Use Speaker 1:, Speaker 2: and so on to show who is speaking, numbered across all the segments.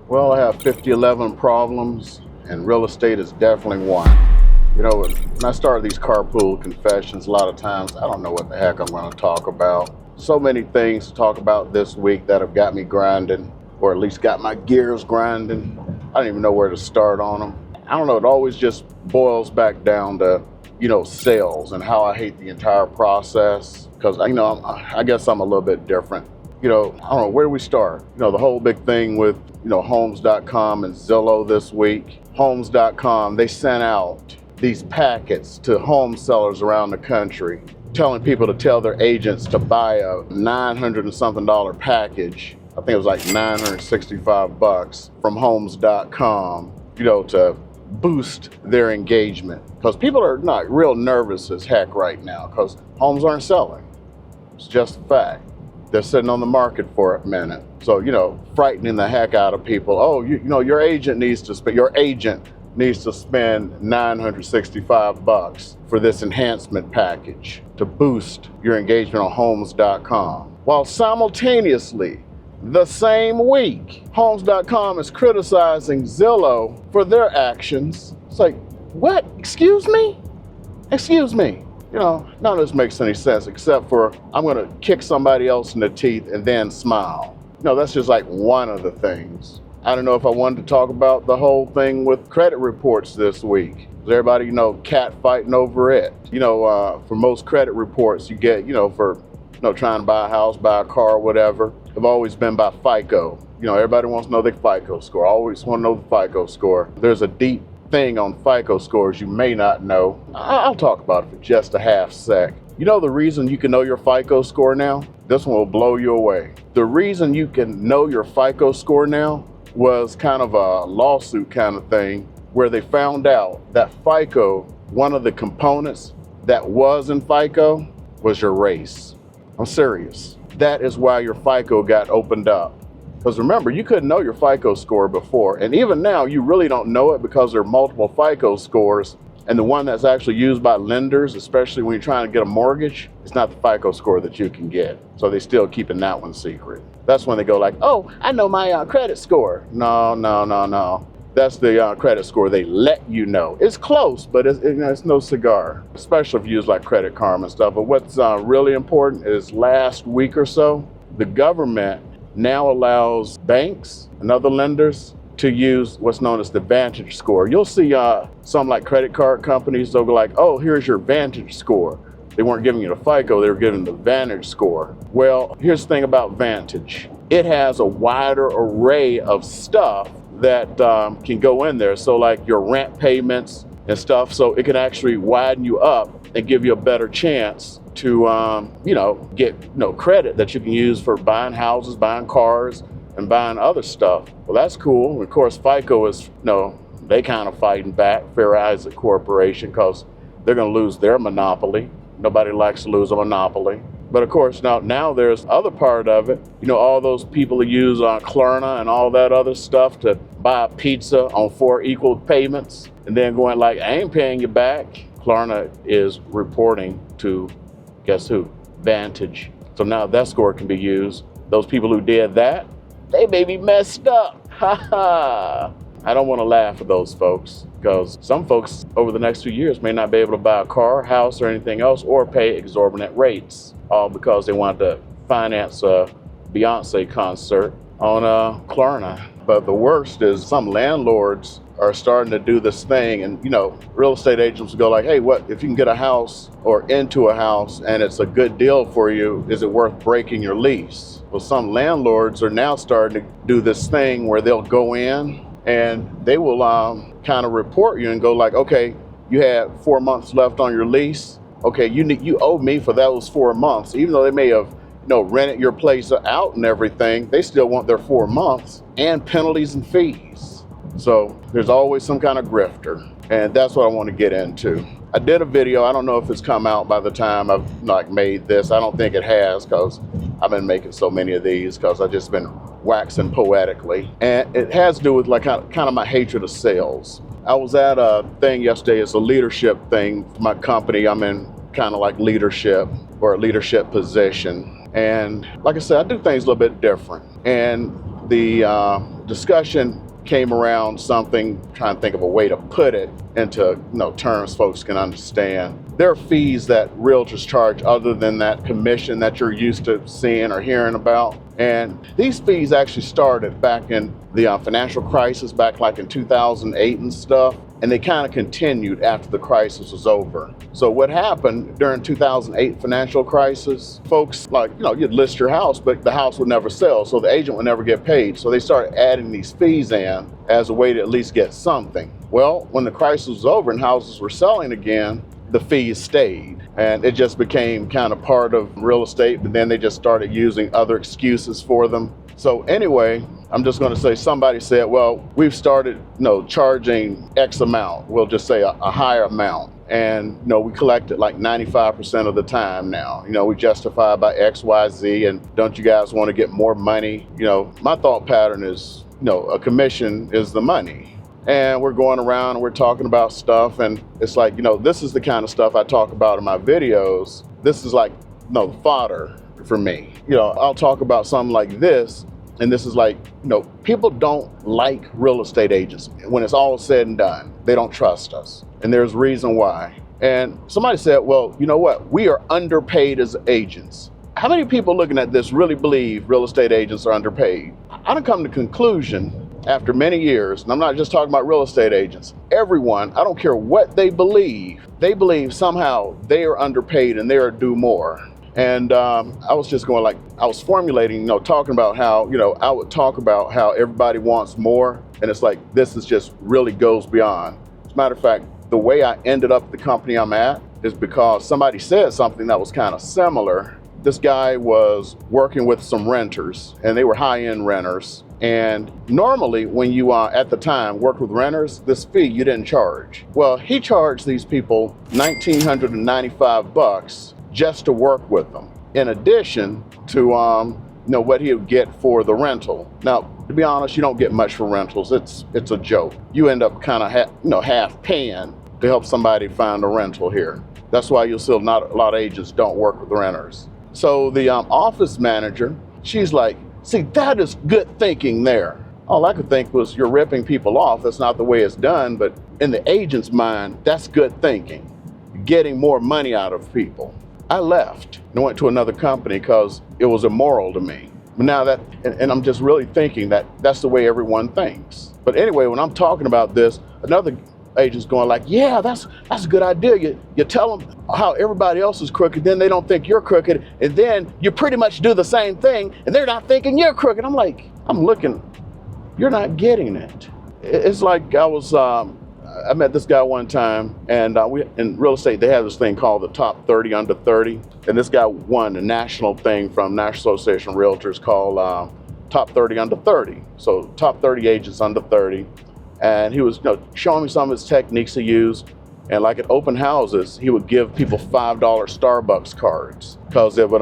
Speaker 1: Well, I have 5011 problems, and real estate is definitely one. You know, when I start these Carpool Confessions, a lot of times I don't know what the heck I'm going to talk about. So many things to talk about this week that have got me grinding, or at least got my gears grinding. I don't even know where to start on them. I don't know, it always just boils back down to, sales and how I hate the entire process. Because, I guess I'm a little bit different. I don't know, where do we start? The whole big thing with, Homes.com and Zillow this week. Homes.com, they sent out these packets to home sellers around the country, telling people to tell their agents to buy a $900 and something package. I think it was like $965 from Homes.com, to boost their engagement. Because people are not real nervous as heck right now because homes aren't selling. It's just a fact. They're sitting on the market for a minute. So, frightening the heck out of people. Oh, your agent needs to spend $965 for this enhancement package to boost your engagement on Homes.com. While simultaneously, the same week, Homes.com is criticizing Zillow for their actions. It's like, what? Excuse me? None of this makes any sense except for I'm going to kick somebody else in the teeth and then smile. That's just like one of the things. I don't know if I wanted to talk about the whole thing with credit reports this week. Everybody, cat fighting over it. For most credit reports you get, for trying to buy a house, buy a car, whatever, have always been by FICO. Everybody wants to know their FICO score. I always want to know the FICO score. There's a deep thing on FICO scores you may not know. I'll talk about it for just a half sec. The reason you can know your FICO score now? This one will blow you away. The reason you can know your FICO score now was kind of a lawsuit kind of thing where they found out that FICO, one of the components that was in FICO was your race. I'm serious. That is why your FICO got opened up. Because remember, you couldn't know your FICO score before. And even now, you really don't know it because there are multiple FICO scores. And the one that's actually used by lenders, especially when you're trying to get a mortgage, it's not the FICO score that you can get. So they're still keeping that one secret. That's when they go like, oh, I know my credit score. No. That's the credit score they let you know. It's close, but it's no cigar, especially if you use like Credit Karma and stuff. But what's really important is last week or so, the government now allows banks and other lenders to use what's known as the Vantage score. You'll see some like credit card companies, they'll go like, oh, here's your Vantage score. They weren't giving you the FICO, they were giving the Vantage score. Well, here's the thing about Vantage. It has a wider array of stuff that can go in there. So like your rent payments and stuff, so it can actually widen you up and give you a better chance to, get credit that you can use for buying houses, buying cars, and buying other stuff. Well, that's cool. Of course, FICO is, they kind of fighting back, Fair Isaac Corporation, because they're going to lose their monopoly. Nobody likes to lose a monopoly. But of course, now there's other part of it. All those people who use Klarna and all that other stuff to buy a pizza on 4 equal payments, and then going like, I ain't paying you back. Klarna is reporting to, guess who? Vantage. So now that score can be used. Those people who did that, they may be messed up. Ha ha. I don't want to laugh at those folks because some folks over the next few years may not be able to buy a car, house, or anything else or pay exorbitant rates, all because they wanted to finance a Beyonce concert on Klarna. But the worst is some landlords are starting to do this thing, and real estate agents will go like, hey, what if you can get a house or into a house and it's a good deal for you, is it worth breaking your lease? Well, some landlords are now starting to do this thing where they'll go in and they will kind of report you and go like, okay, you had 4 months left on your lease. Okay, you owe me for those 4 months. Even though they may have rented your place out and everything, they still want their 4 months and penalties and fees. So there's always some kind of grifter, and that's what I want to get into. I did a video. I don't know if it's come out by the time I've made this. I don't think it has because I've been making so many of these because I've just been waxing poetically. And it has to do with like kind of my hatred of sales. I was at a thing yesterday. It's a leadership thing for my company. I'm in kind of like leadership or a leadership position. And like I said, I do things a little bit different. And the discussion came around something, trying to think of a way to put it into terms folks can understand. There are fees that realtors charge other than that commission that you're used to seeing or hearing about. And these fees actually started back in the financial crisis, back like in 2008 and stuff. And they kind of continued after the crisis was over. So what happened during 2008 financial crisis, folks you'd list your house, but the house would never sell. So the agent would never get paid. So they started adding these fees in as a way to at least get something. Well, when the crisis was over and houses were selling again, the fees stayed. And it just became kind of part of real estate, but then they just started using other excuses for them. So anyway, I'm just going to say somebody said, well, we've started charging X amount. We'll just say a higher amount. And we collect it like 95% of the time now. We justify by X, Y, Z, and don't you guys want to get more money? My thought pattern is, a commission is the money. And we're going around and we're talking about stuff, and it's like, this is the kind of stuff I talk about in my videos. This is like, fodder for me. I'll talk about something like this, and this is like, people don't like real estate agents. When it's all said and done, they don't trust us. And there's reason why. And somebody said, well, you know what? We are underpaid as agents. How many people looking at this really believe real estate agents are underpaid? I don't come to the conclusion after many years, and I'm not just talking about real estate agents, everyone, I don't care what they believe somehow they are underpaid and they are due more. And I was just going I was formulating, talking about how, I would talk about how everybody wants more. And it's like, this is just really goes beyond. As a matter of fact, the way I ended up at the company I'm at is because somebody said something that was kind of similar. This guy was working with some renters, and they were high-end renters. And normally when you at the time worked with renters, this fee you didn't charge. Well, he charged these people $1,995 just to work with them, in addition to what he would get for the rental. Now, to be honest, you don't get much for rentals. It's a joke. You end up kind of half paying to help somebody find a rental here. That's why you'll see not a lot of agents don't work with renters. So the office manager, she's like, see, that is good thinking there. All I could think was, you're ripping people off. That's not the way it's done. But in the agent's mind, that's good thinking, getting more money out of people. I left and went to another company because it was immoral to me. But now and I'm just really thinking that that's the way everyone thinks. But anyway, when I'm talking about this, another agent's going like, yeah, that's a good idea. You tell them how everybody else is crooked, then they don't think you're crooked, and then you pretty much do the same thing, and they're not thinking you're crooked. I'm like, you're not getting it. It's like I met this guy one time, and we in real estate, they have this thing called the top 30 under 30, and this guy won the national thing from National Association of Realtors called top 30 under 30. So top 30 agents under 30. And he was showing me some of his techniques he used. And like at open houses, he would give people $5 Starbucks cards because it would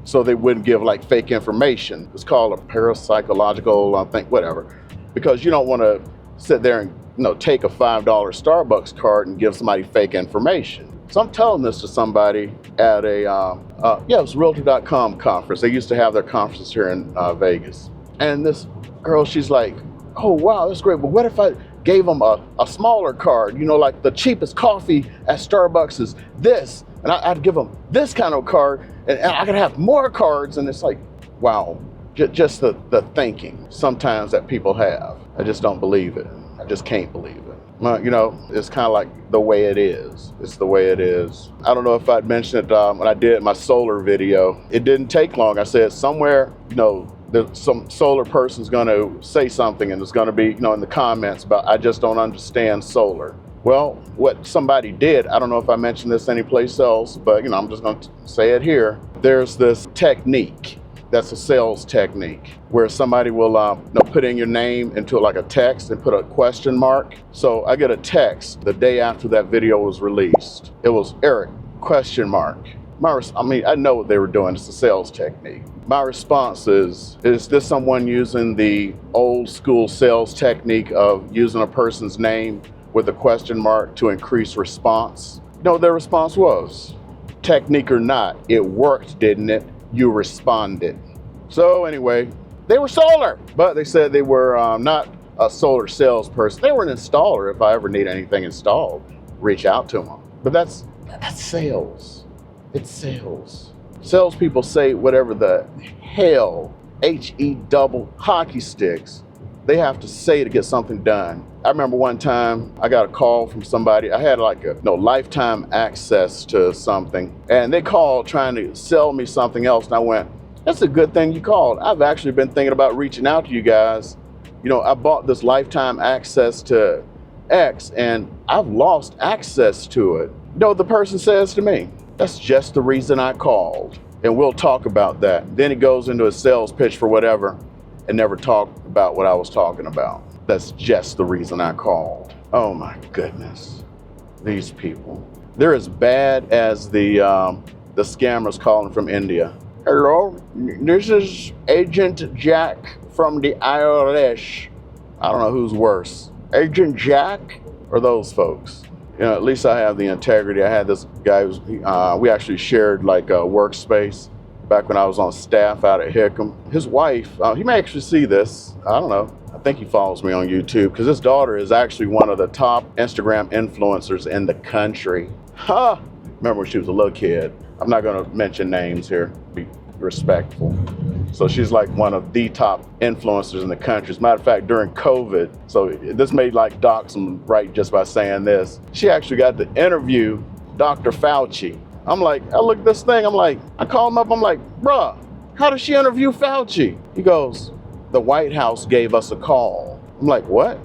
Speaker 1: so they wouldn't give like fake information. It's called a parapsychological thing, whatever. Because you don't want to sit there and take a $5 Starbucks card and give somebody fake information. So I'm telling this to somebody at it was Realtor.com conference. They used to have their conferences here in Vegas. And this girl, she's like, oh, wow, that's great. But what if I gave them a smaller card, like the cheapest coffee at Starbucks is this, and I'd give them this kind of card, and I could have more cards. And it's like, wow, just the thinking sometimes that people have. I just don't believe it. I just can't believe it. It's kind of like the way it is. It's the way it is. I don't know if I'd mentioned it when I did my solar video. It didn't take long. I said somewhere, some solar person's going to say something, and it's going to be, in the comments about, I just don't understand solar. Well, what somebody did, I don't know if I mentioned this anyplace else, but I'm just going to say it here. There's this technique that's a sales technique where somebody will put in your name into like a text and put a question mark. So I get a text the day after that video was released. It was Eric, question mark. I know what they were doing. It's a sales technique. My response is this someone using the old school sales technique of using a person's name with a question mark to increase response? Their response was, technique or not, it worked, didn't it? You responded. So anyway, They were solar, but they said they were not a solar salesperson. They were an installer. If I ever need anything installed, reach out to them. But that's sales. It's sales. Salespeople say whatever the hell, H-E double hockey sticks, they have to say to get something done. I remember one time I got a call from somebody. I had like a lifetime access to something, and they called trying to sell me something else, and I went, that's a good thing you called. I've actually been thinking about reaching out to you guys. I bought this lifetime access to X, and I've lost access to it. The person says to me, that's just the reason I called, and we'll talk about that. Then he goes into a sales pitch for whatever and never talked about what I was talking about. That's just the reason I called. Oh my goodness, these people. They're as bad as the scammers calling from India. Hello, this is Agent Jack from the IRS. I don't know who's worse, Agent Jack or those folks. At least I have the integrity. I had this guy we actually shared like a workspace back when I was on staff out at Hickam. His wife, he may actually see this. I don't know. I think he follows me on YouTube because his daughter is actually one of the top Instagram influencers in the country. Remember when she was a little kid. I'm not going to mention names here, be respectful. So she's like one of the top influencers in the country. As a matter of fact, during COVID, so this may like dox them right just by saying this, she actually got to interview Dr. Fauci. I'm like, I look at this thing, I call him up, I'm like, bruh, how does she interview Fauci? He goes, the White House gave us a call. I'm like, what?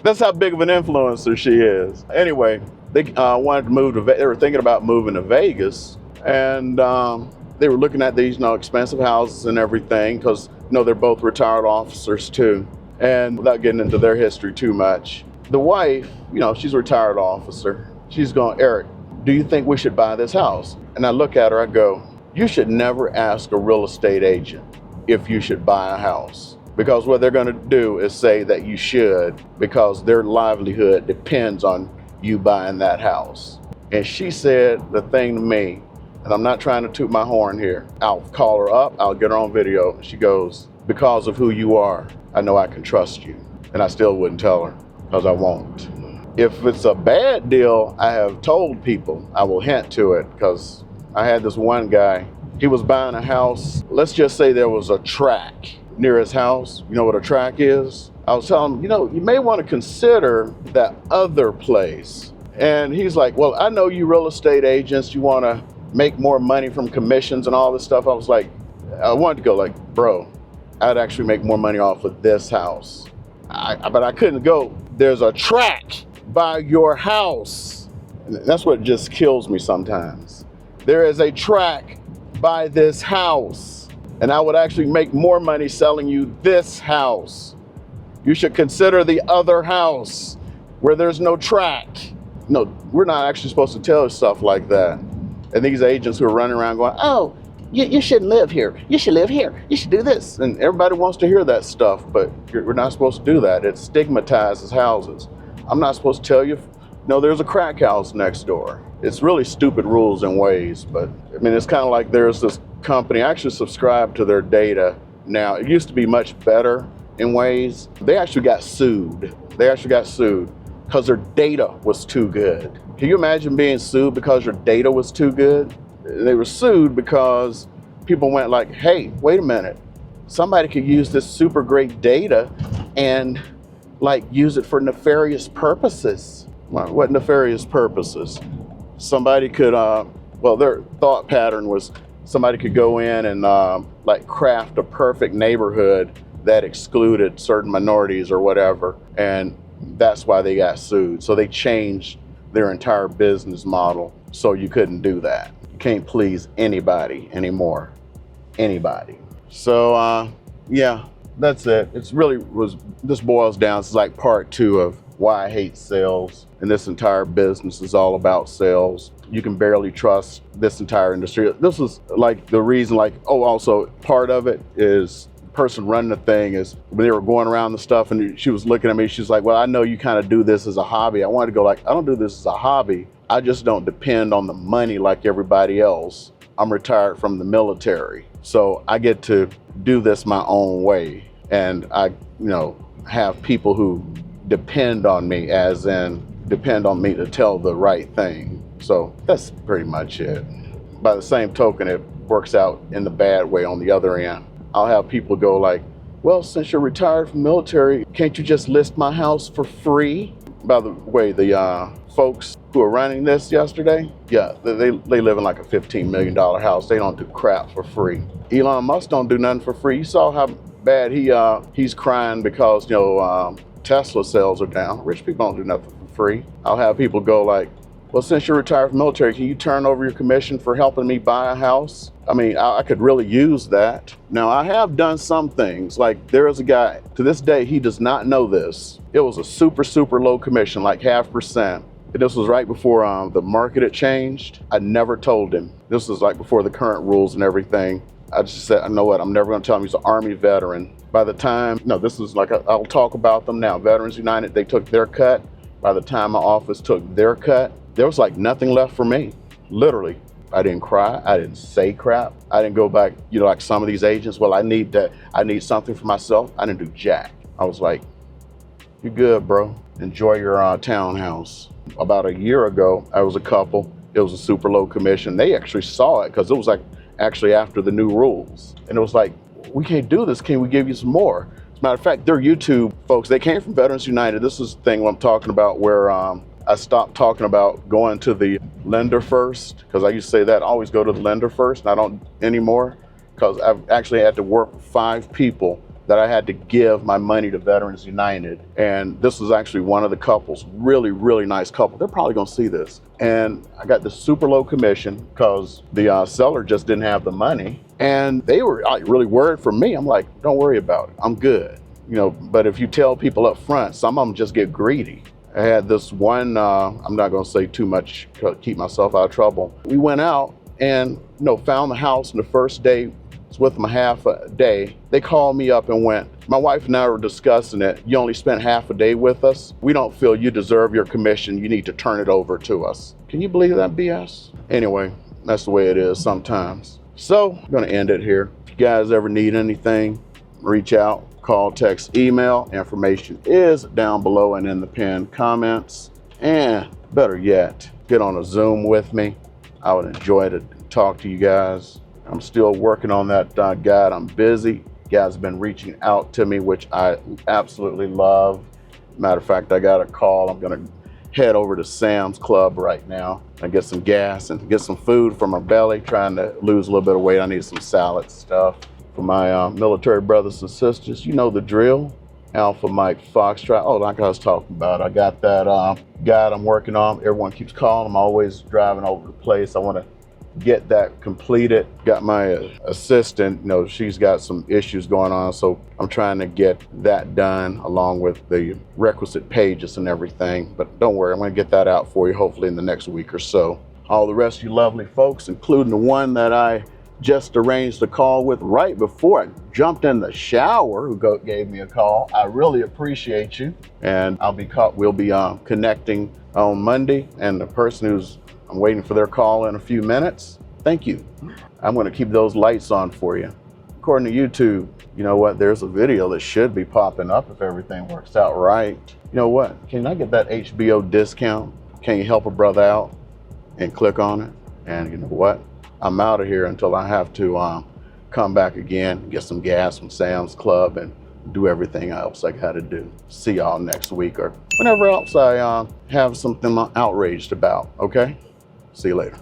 Speaker 1: That's how big of an influencer she is. Anyway, they wanted to move to, they were thinking about moving to Vegas, and they were looking at these, expensive houses and everything, because, they're both retired officers too. And without getting into their history too much, the wife, she's a retired officer. She's going, Eric, do you think we should buy this house? And I look at her, I go, you should never ask a real estate agent if you should buy a house, because what they're going to do is say that you should, because their livelihood depends on you buying that house. And she said the thing to me, and I'm not trying to toot my horn here. I'll call her up, I'll get her on video. She goes, because of who you are, I know I can trust you. And I still wouldn't tell her, because I won't. If it's a bad deal, I have told people, I will hint to it, because I had this one guy, he was buying a house. Let's just say there was a track near his house. You know what a track is? I was telling him, you may want to consider that other place. And he's like, well, I know you real estate agents, you want to make more money from commissions and all this stuff. I was like, I wanted to go like, bro, I'd actually make more money off of this house. But I couldn't go, there's a track by your house. And that's what just kills me sometimes. There is a track by this house, and I would actually make more money selling you this house. You should consider the other house where there's no track. No, we're not actually supposed to tell stuff like that. And these agents who are running around going, oh, you shouldn't live here. You should live here. You should do this. And everybody wants to hear that stuff, but we're not supposed to do that. It stigmatizes houses. I'm not supposed to tell you, no, there's a crack house next door. It's really stupid rules and ways, but it's kind of like there's this company, I actually subscribe to their data now. It used to be much better in ways. They actually got sued. Because their data was too good. Can you imagine being sued because your data was too good? They were sued because people went like, hey, wait a minute. Somebody could use this super great data and use it for nefarious purposes. What nefarious purposes? Somebody could, their thought pattern was somebody could go in and craft a perfect neighborhood that excluded certain minorities or whatever. And that's why they got sued. So they changed their entire business model so you couldn't do that. You can't please anybody anymore. Anybody. So yeah, that's it. This boils down to like part 2 of why I hate sales. And this entire business is all about sales. You can barely trust this entire industry. This is like the reason, also part of it is person running the thing is when they were going around the stuff and she was looking at me, she's like, well, I know you kind of do this as a hobby. I wanted to go I don't do this as a hobby. I just don't depend on the money like everybody else. I'm retired from the military. So I get to do this my own way. And I, have people who depend on me, as in depend on me to tell the right thing. So that's pretty much it. By the same token, it works out in the bad way on the other end. I'll have people go like, well, since you're retired from the military, can't you just list my house for free? By the way, the folks who are running this yesterday, yeah, they live in like a $15 million house. They don't do crap for free. Elon Musk don't do nothing for free. You saw how bad he's crying because, Tesla sales are down. Rich people don't do nothing for free. I'll have people go like, well, since you're retired from the military, can you turn over your commission for helping me buy a house? I mean, I could really use that. Now, I have done some things. Like, there is a guy, to this day, he does not know this. It was a super, super low commission, like 0.5%. This was right before the market had changed. I never told him. This was like before the current rules and everything. I just said, I know what, I'm never gonna tell him. He's an Army veteran. By the time, this is like, I'll talk about them now. Veterans United, they took their cut. By the time my office took their cut, there was like nothing left for me, literally. I didn't cry, I didn't say crap. I didn't go back, like some of these agents, well, I need something for myself. I didn't do jack. I was like, you're good, bro. Enjoy your townhouse. About a year ago, I was a couple. It was a super low commission. They actually saw it because it was like actually after the new rules. And it was like, we can't do this. Can we give you some more? As a matter of fact, they're YouTube folks. They came from Veterans United. This is the thing I'm talking about where I stopped talking about going to the lender first, because I used to say that, I always go to the lender first, and I don't anymore, because I've actually had to work with 5 people that I had to give my money to Veterans United. And this was actually one of the couples, really, really nice couple. They're probably gonna see this. And I got this super low commission because the seller just didn't have the money. And they were really worried for me. I'm like, don't worry about it, I'm good. But if you tell people up front, some of them just get greedy. I had this one, I'm not gonna say too much to keep myself out of trouble. We went out and found the house, and the first day, was with them half a day. They called me up and went, my wife and I were discussing it. You only spent half a day with us. We don't feel you deserve your commission. You need to turn it over to us. Can you believe that BS? Anyway, that's the way it is sometimes. So I'm gonna end it here. If you guys ever need anything, reach out. Call, text, email. Information is down below and in the pinned comments. And better yet, get on a Zoom with me. I would enjoy to talk to you guys. I'm still working on that guide. I'm busy. You guys have been reaching out to me, which I absolutely love. Matter of fact, I got a call. I'm gonna head over to Sam's Club right now and get some gas and get some food for my belly, trying to lose a little bit of weight. I need some salad stuff. For my military brothers and sisters, you know the drill. Alpha Mike Foxtrot. Oh, like I was talking about, I got that guide I'm working on. Everyone keeps calling. I'm always driving over the place. I want to get that completed. Got my assistant, she's got some issues going on, so I'm trying to get that done along with the requisite pages and everything. But don't worry, I'm going to get that out for you hopefully in the next week or so. All the rest of you lovely folks, including the one that I just arranged a call with right before I jumped in the shower, who gave me a call. I really appreciate you. And we'll be connecting on Monday. And the person I'm waiting for their call in a few minutes, thank you. I'm gonna keep those lights on for you. According to YouTube, you know what? There's a video that should be popping up if everything works out right. You know what? Can I get that HBO discount? Can you help a brother out? And click on it. And you know what? I'm out of here until I have to come back again, get some gas from Sam's Club, and do everything else I gotta do. See y'all next week or whenever else I have something outraged about, okay? See you later.